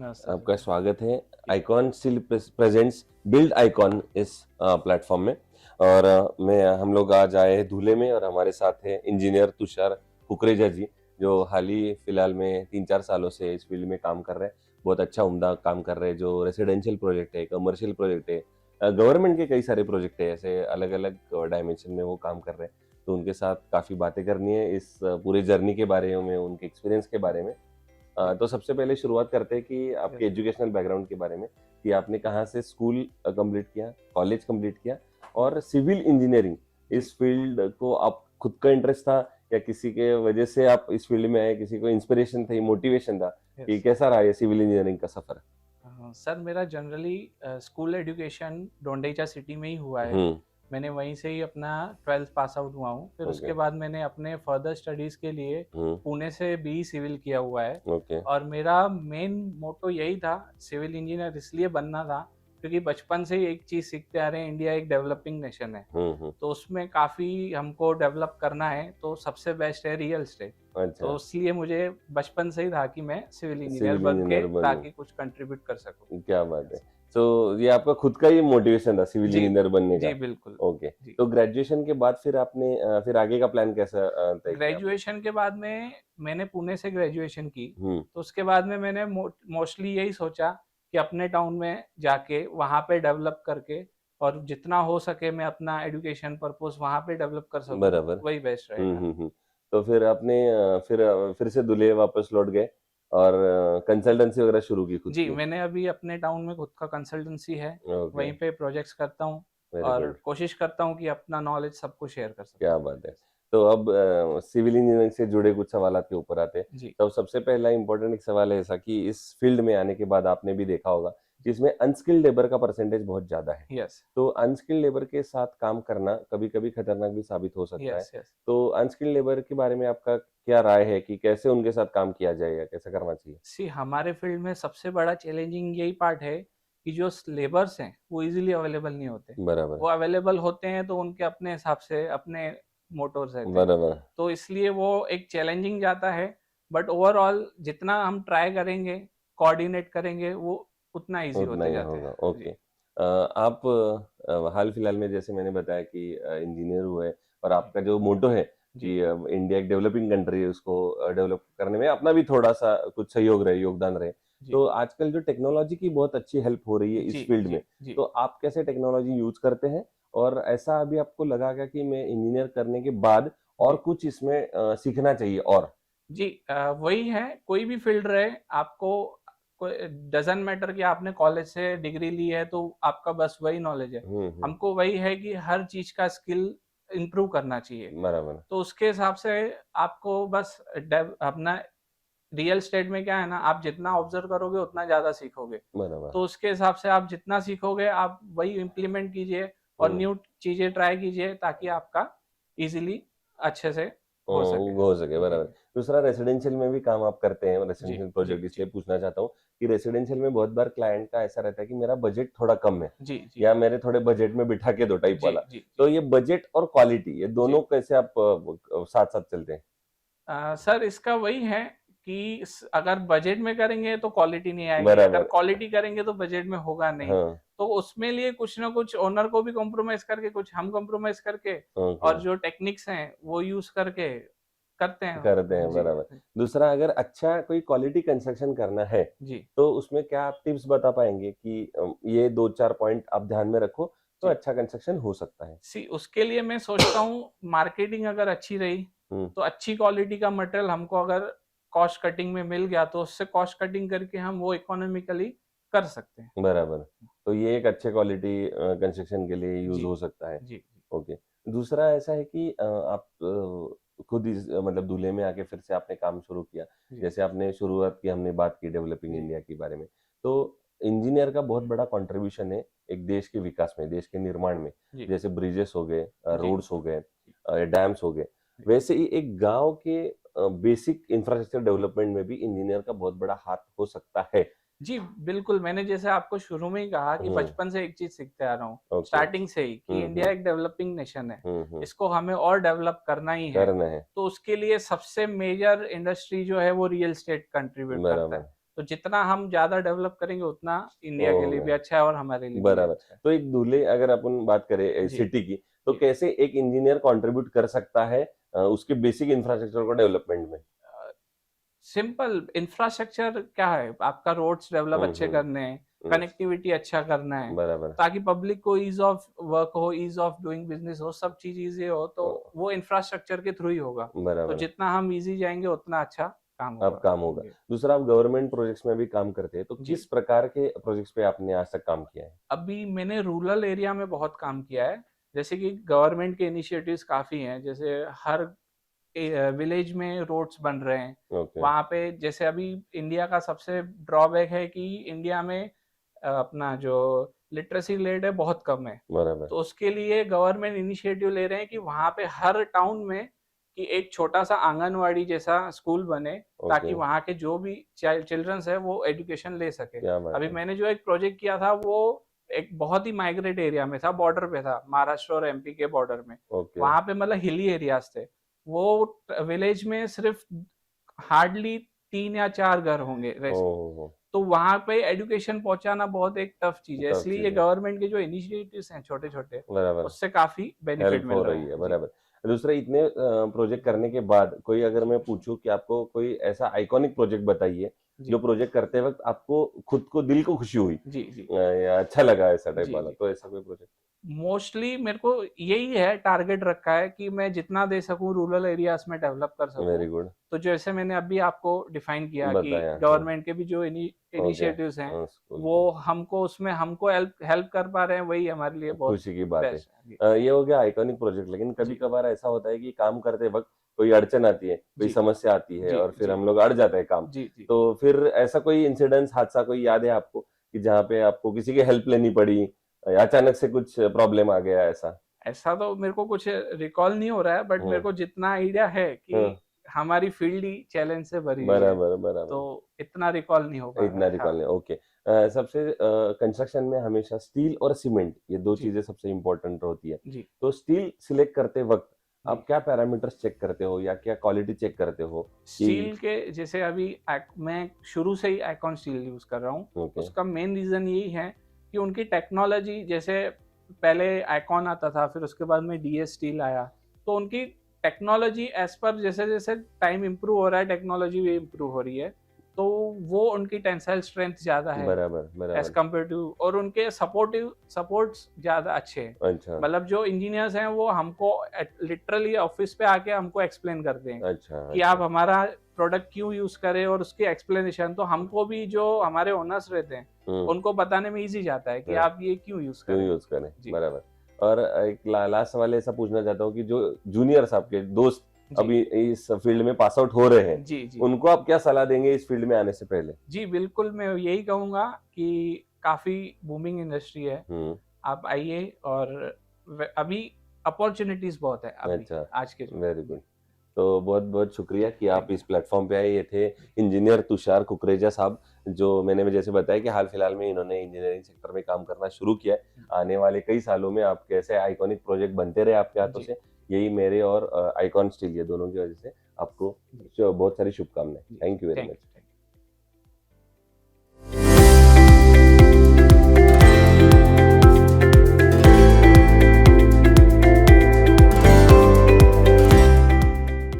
नमस्ते आपका सर। स्वागत है। Icon still presents build icon इस प्लेटफॉर्म में। और मैं हम लोग आज आए हैं धुले में और हमारे साथ है इंजीनियर तुषार कुकरेजा जी, जो हाल ही फिलहाल में 3-4 सालों से इस फील्ड में काम कर रहे हैं। बहुत अच्छा उम्दा काम कर रहे हैं। जो रेसिडेंशियल प्रोजेक्ट है, कमर्शियल प्रोजेक्ट है, गवर्नमेंट के कई सारे प्रोजेक्ट है, ऐसे अलग अलग डायमेंशन में वो काम कर रहे हैं। तो उनके साथ काफ़ी बातें करनी है इस पूरी जर्नी के बारे में, उनके एक्सपीरियंस के बारे में। जी, तो सबसे पहले शुरुआत करते हैं कि आपके यस। एजुकेशनल बैकग्राउंड के बारे में, कि आपने कहाँ से स्कूल कंप्लीट किया, कॉलेज कंप्लीट किया, हुँ, और सिविल इंजीनियरिंग जी, इस फील्ड को आप खुद का इंटरेस्ट था या किसी के वजह से आप इस फील्ड में आए, किसी को इंस्पिरेशन थी, मोटिवेशन था, कि यस। कैसा रहा ये सिविल इंजीनियरिंग का सफर? सर मेरा जनरली स्कूल एजुकेशन डोंडेचा सिटी में ही हुआ है। हुँ, मैंने वहीं से ही अपना 12th पास आउट हुआ हूँ। फिर ओके, उसके बाद मैंने अपने फर्दर स्टडीज़ के लिए हुँ, पुणे से बीई सिविल किया हुआ है। ओके, और मेरा मेन मोटो यही था, सिविल इंजीनियर इसलिए बनना था क्योंकि बचपन से ही एक चीज़ सीखते आ रहे हैं, इंडिया एक डेवलपिंग नेशन है। हुँ, तो उसमें काफ़ी हमको डेवलप करना है, तो सबसे बेस्ट है रियल एस्टेट। अच्छा, तो इसलिए मुझे बचपन से ही था कि मैं सिविल इंजीनियर सिविल बन के इंजीनियर बनूँ, ताकि कुछ कंट्रीब्यूट कर सकूँ। क्या बात है! यस। तो ये आपका खुद का ही मोटिवेशन था सिविल जी, इंजीनियर बनने जी का? बिल्कुल। ओके, जी। तो ग्रेजुएशन के बाद फिर आपने फिर आगे का प्लान कैसा तय किया आपने? ग्रेजुएशन के बाद में मैंने पुणे से ग्रेजुएशन की, हुँ, तो उसके बाद में मैंने मोस्टली यही सोचा कि अपने टाउन में जाके वहाँ पे डेवलप करके और जितना हो सके मैं अपना एजुकेशन पर्पज़ वहाँ पे डेवलप कर सकूँ, बराबर। वही बेस्ट रहेगा। हुँ। तो फिर आपने फिर से धुले वापस लौट गए और कंसल्टेंसी वगैरह शुरू की खुद जी, की? मैंने अभी अपने टाउन में खुद का कंसल्टेंसी है, ओके, वहीं पे प्रोजेक्ट्स करता हूँ वेरी और गुड, कोशिश करता हूँ कि अपना नॉलेज सबको शेयर कर सकूँ। क्या बात है। तो अब सिविल इंजीनियरिंग से जुड़े कुछ सवालात के ऊपर आते हैं। जी, तो सबसे पहला इम्पोर्टेंट एक सवाल है ऐसा कि इस फील्ड में आने के बाद आपने भी देखा होगा कि इसमें अनस्किल्ड लेबर का परसेंटेज बहुत ज़्यादा है। यस, तो अनस्किल्ड लेबर के साथ काम करना कभी-कभी खतरनाक भी साबित हो सकता है। यस। तो अनस्किल्ड लेबर के बारे में आपका क्या राय है कि कैसे उनके साथ काम किया जाए या कैसे करना चाहिए? सी हमारे फील्ड में सबसे बड़ा चैलेंजिंग यही पार्ट है कि जो लेबर्स हैं, वो ईज़िली अवेलेबल नहीं होते। बराबर, वो अवेलेबल होते हैं तो उनके अपने हिसाब से अपने मोटोर्स रहते हैं। बराबर। तो इसलिए वो एक चैलेंजिंग जाता है, बट ओवरऑल जितना हम ट्राई करेंगे, कोऑर्डिनेट करेंगे, वो उतना ईज़ी उतना होते ही जाते होगा, हैं। ओके। जी, आप हाल-फिलहाल में जैसे मैंने बताया कि इंजीनियर हुए और जी, आपका जो मोटो है जी, कि इंडिया एक डेवलपिंग कंट्री है, उसको डेवलप करने में अपना भी थोड़ा-सा कुछ सहयोग रहे, योगदान रहे। जी, तो आजकल जो टेक्नोलॉजी की बहुत अच्छी हेल्प हो रही है जी, इस फील्ड में, जी, जी, तो आप कैसे टेक्नोलॉजी यूज़ करते हैं? और ऐसा अभी आपको लगा क्या कि मैं इंजीनियर करने के बाद और जी। कुछ इसमें सीखना चाहिए और? जी वही है, कोई भी फ़ील्ड रहे, आपको कोई डज़न्ट मैटर कि आपने कॉलेज से डिग्री ली है, तो आपका बस वही नॉलेज है। हुँ, हमको वही है कि हर चीज़ का स्किल इम्प्रूव करना चाहिए। बराबर, तो उसके हिसाब से आपको बस अपना रियल एस्टेट में क्या है ना, आप जितना ऑब्ज़र्व करोगे, उतना ज़्यादा सीखोगे। बराबर। तो उसके हिसाब से आप जितना सीखोगे, आप वही इम्प्लीमेंट कीजिए और हुँ। न्यू चीज़ें ट्राई कीजिए ताकि आपका ईज़िली अच्छे से हो सके। वो हो सके, जी, बराबर। दूसरा रेज़िडेंशियल में भी काम आप करते हैं, जी, रेज़िडेंशियल जी, प्रोजेक्ट इसलिए जी। पूछना चाहता हूँ कि रेज़िडेंशियल में बहुत बार क्लाइंट का ऐसा रहता है कि मेरा बजट थोड़ा कम है जी, जी। या मेरे थोड़े बजट में बिठा के दो टाइप जी, वाला। जी, तो जी, ये बजट और क्वालिटी ये जी। दोनों कैसे आप साथ-साथ चलते हैं? सर इसका वही है कि अगर बजट में करेंगे तो क्वालिटी नहीं आएगी, अगर बराबर, क्वालिटी करेंगे तो बजट में होगा नहीं। हाँ, तो उसमें लिए कुछ ना कुछ ओनर को भी कॉम्प्रोमाइज़ करके, कुछ हम कॉम्प्रोमाइज़ करके ओके। और जो टेक्निक्स हैं वो यूज़ करके करते करते हैं। हैं, जी, बराबर। दूसरा अगर अच्छा कोई क्वालिटी कंस्ट्रक्शन करना है, जी, तो उसमें क्या आप टिप्स बता पाएँगे कि ये 2-4 पॉइंट आप ध्यान में रखो, तो जी। अच्छा कंस्ट्रक्शन हो सकता है? उसके लिए मैं सोचता हूँ मार्केटिंग अगर अच्छी रही, हुँ। तो अच्छी क्वालिटी का मटेरियल हमको अगर कॉस्ट कटिंग में मिल गया तो उससे कॉस्ट कटिंग करके हम वो इकोनॉमिकली कर सकते हैं। बराबर। तो ये एक अच्छे क्वालिटी कंस्ट्रक्शन के लिए यूज़ जी, हो सकता है। जी, जी, ओके। दूसरा ऐसा है कि आप खुद ही मतलब धुले में आके फिर से आपने काम शुरू किया। जी, जैसे आपने शुरुआत की, हमने बात की डेवलपिंग जी, इंडिया के बारे में। तो इंजीनियर का बहुत बड़ा कंट्रीब्यूशन है एक देश के विकास में, देश के निर्माण में। जी, जैसे ब्रिजेस हो गए, जी, रोड्स हो गए, जी, डैम्स हो गए। जी। वैसे ही एक गाँव के बेसिक इंफ्रास्ट्रक्चर डेवलपमेंट में भी इंजीनियर का बहुत बड़ा हाथ हो सकता है। जी, बिल्कुल, मैंने जैसे आपको शुरू में ही कहा कि हुँ, बचपन से एक चीज़ सीखते आ रहा हूँ, ओके। स्टार्टिंग से ही कि इंडिया हुँ। एक डेवलपिंग नेशन है, हुँ। इसको हमें और डेवलप करना ही है। करना है, तो उसके लिए सबसे मेजर इंडस्ट्री जो है वो रियल एस्टेट कंट्रीब्यूट करता बराबर। है। तो जितना हम ज्यादा डेवलप करेंगे उतना इंडिया के लिए भी अच्छा है और हमारे लिए भी बराबर। अच्छा है। तो एक धुले अगर अपन बात करें जी सिटी की, तो जी। कैसे एक इंजीनियर कंट्रीब्यूट कर सकता है उसके बेसिक इंफ्रास्ट्रक्चर को डेवलपमेंट में? सिंपल इंफ्रास्ट्रक्चर क्या है, आपका रोड्स डेवलप अच्छे हम्म। करने हैं, हम्म, कनेक्टिविटी अच्छा करना है, बराबर। ताकि पब्लिक को ईज ऑफ वर्क हो, ईज ऑफ डूइंग बिजनेस हो, सब चीज इजी हो, तो वो इंफ्रास्ट्रक्चर के थ्रू ही होगा। तो बराबर, जितना हम इजी जाएंगे उतना अच्छा काम अब होगा। काम होगा। जी। दूसरा, आप गवर्नमेंट प्रोजेक्ट्स में भी काम करते हैं, तो जी। किस प्रकार के प्रोजेक्ट्स पे आपने आज तक काम किया है? अभी मैंने रूरल एरिया में बहुत काम किया है, जैसे कि गवर्नमेंट के इनिशिएटिव्स काफी हैं, जैसे हर विलेज में रोड्स बन रहे हैं। ओके। वहाँ पे जैसे अभी इंडिया का सबसे ड्रॉबैक है कि इंडिया में अपना जो लिटरेसी रेट है बहुत कम है। बराबर। तो उसके लिए गवर्नमेंट इनिशिएटिव ले रहे हैं कि वहाँ पे हर टाउन में कि एक छोटा सा आंगनवाड़ी जैसा स्कूल बने, ओके। ताकि वहाँ के जो भी चिल्ड्रंस है वो एजुकेशन ले सके। क्या बात अभी है। मैंने जो एक प्रोजेक्ट किया था वो एक बहुत ही माइग्रेट एरिया में था, बॉर्डर पे था, महाराष्ट्र और एमपी के बॉर्डर में। ओके। वहाँ पे मतलब हिली एरियाज थे। वो विलेज में सिर्फ हार्डली 3 या 4 घर होंगे ओह, तो वहां पे एजुकेशन पहुंचाना बहुत एक टफ चीज है, टफ इसलिए चीज ये है। गवर्नमेंट के जो इनिशिएटिव्स हैं छोटे छोटे, बराबर। उससे काफी बेनिफिट हेल्प मिल हो रहा रही है, है। जी बराबर। दूसरा, इतने प्रोजेक्ट करने के बाद कोई अगर मैं पूछूं कि आपको कोई ऐसा आइकॉनिक प्रोजेक्ट बताइए जो जी प्रोजेक्ट करते वक्त आपको खुद को दिल को खुशी हुई, जी जी या अच्छा लगा ऐसा टाइप जी वाला, जी। तो ऐसा कोई प्रोजेक्ट? मोस्टली मेरे को यही है, टारगेट रखा है कि मैं जितना दे सकूं रूरल एरियाज में डेवलप कर सकूं। Very good. तो जैसे मैंने अभी आपको डिफाइन किया कि बताया, हाँ। गवर्नमेंट के भी जो हो गया। इनिशिएटिव्स हैं, स्कूल वो का हमको उसमें हमको हेल्प हेल्प कर पा रहे हैं, वही हमारे लिए बहुत खुशी की बात है। बेस्ट है। जी ये हो गया आइकॉनिक प्रोजेक्ट, लेकिन कभी जी कभार ऐसा होता है कि काम करते वक्त कोई अड़चन आती है, कोई जी समस्या आती है जी और फिर जी हम लोग अड़ जाते हैं काम। जी जी। तो फिर ऐसा कोई इंसिडेंस, हादसा कोई याद है आपको कि जहाँ पे आपको किसी की हेल्प लेनी पड़ी, या अचानक से कुछ प्रॉब्लम आ गया ऐसा? ऐसा तो मेरे को कुछ रिकॉल नहीं हो रहा है, बट मेरे हम्म। को जितना आइडिया है कि हाँ। हमारी फील्ड ही चैलेंज से भरी हुई है, बराबर, तो बराबर। इतना रिकॉल नहीं हो पा रहा इतना है। हाँ। रिकॉल नहीं, ओके। सबसे कंस्ट्रक्शन में हमेशा स्टील और सीमेंट, ये दो जी चीजें सबसे इंपॉर्टेंट होती है। जी तो स्टील सिलेक्ट करते वक्त जी। आप क्या पैरामीटर्स चेक करते हो या क्या क्वालिटी चेक करते हो कि? स्टील के जैसे अभी मैं शुरू से ही आइकॉन स्टील यूज कर रहा हूँ। ओके। उसका मेन रीजन यही है कि उनकी टेक्नोलॉजी, जैसे पहले आइकॉन आता था, फिर उसके बाद में डीएस स्टील आया, तो उनकी टेक्नोलॉजी एज पर जैसे जैसे टाइम इम्प्रूव हो रहा है, टेक्नोलॉजी भी इम्प्रूव हो रही है, तो वो उनकी टेंसाइल स्ट्रेंथ ज्यादा है बराबर, एज बराबर। कम्पेयर टू, और उनके सपोर्ट्स ज्यादा अच्छे हैं। अच्छा। मतलब जो इंजीनियर्स हैं वो हमको लिटरली ऑफिस पे आके हमको एक्सप्लेन करते हैं अच्छा। कि आप अच्छा। हमारा प्रोडक्ट क्यों यूज करें, और उसकी एक्सप्लेनेशन तो हमको भी, जो हमारे ओनर्स रहते हैं, हम्म। उनको बताने में इजी जाता है कि हाँ, आप ये क्यों यूज क्यों करें। यूज करें, जी बराबर। और एक लास्ट सवाल ऐसा पूछना चाहता हूँ कि जो जूनियर्स आपके दोस्त जी अभी इस फील्ड में पास आउट हो रहे हैं, जी जी उनको आप क्या सलाह देंगे इस फील्ड में आने से पहले? जी। बिल्कुल, मैं यही कहूंगा कि काफी बूमिंग इंडस्ट्री है, हम्म। आप आइए, और अभी अपॉर्चुनिटीज बहुत है अभी अच्छा। आज के जो। वेरी जी। गुड। तो बहुत बहुत शुक्रिया कि आप थैंक इस प्लेटफॉर्म पे आए। ये थे इंजीनियर तुषार कुकरेजा साहब, जो मैंने जैसे बताया कि हाल फिलहाल में इन्होंने इंजीनियरिंग सेक्टर में काम करना शुरू किया है। आने वाले कई सालों में आप कैसे आइकॉनिक प्रोजेक्ट बनते रहे आपके हाथों जी से, यही मेरे और आइकॉन स्टील, ये दोनों की वजह से आपको जी बहुत सारी शुभकामनाएं। जी। Thank you very thank much. You.